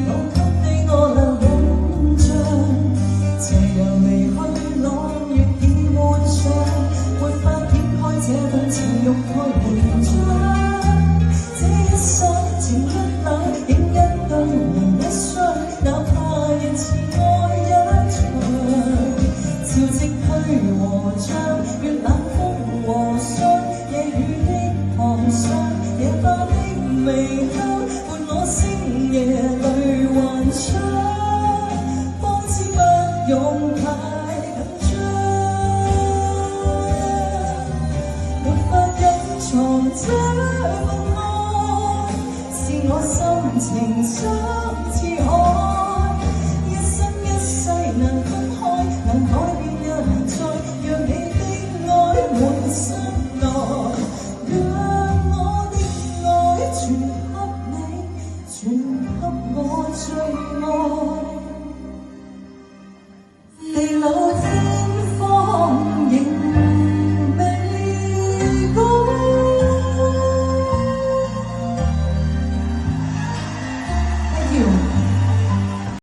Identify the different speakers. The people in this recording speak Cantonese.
Speaker 1: 我給你我能印象，斜陽離去，朗月已換上，沒法掩蓋這份情欲蓋彌彰。這一生情一縷，竟因對人一雙，哪怕人似愛一場。潮汐去和漲，月冷風和霜，夜雨的旁傷，野花的微香，伴我星夜裏幻想，方知不用太緊張，沒法隱藏這份愛，是我心情深似海，一生一世能分開，能改變也難再，讓你的愛滿心內，讓我的愛全給你，全給我最愛。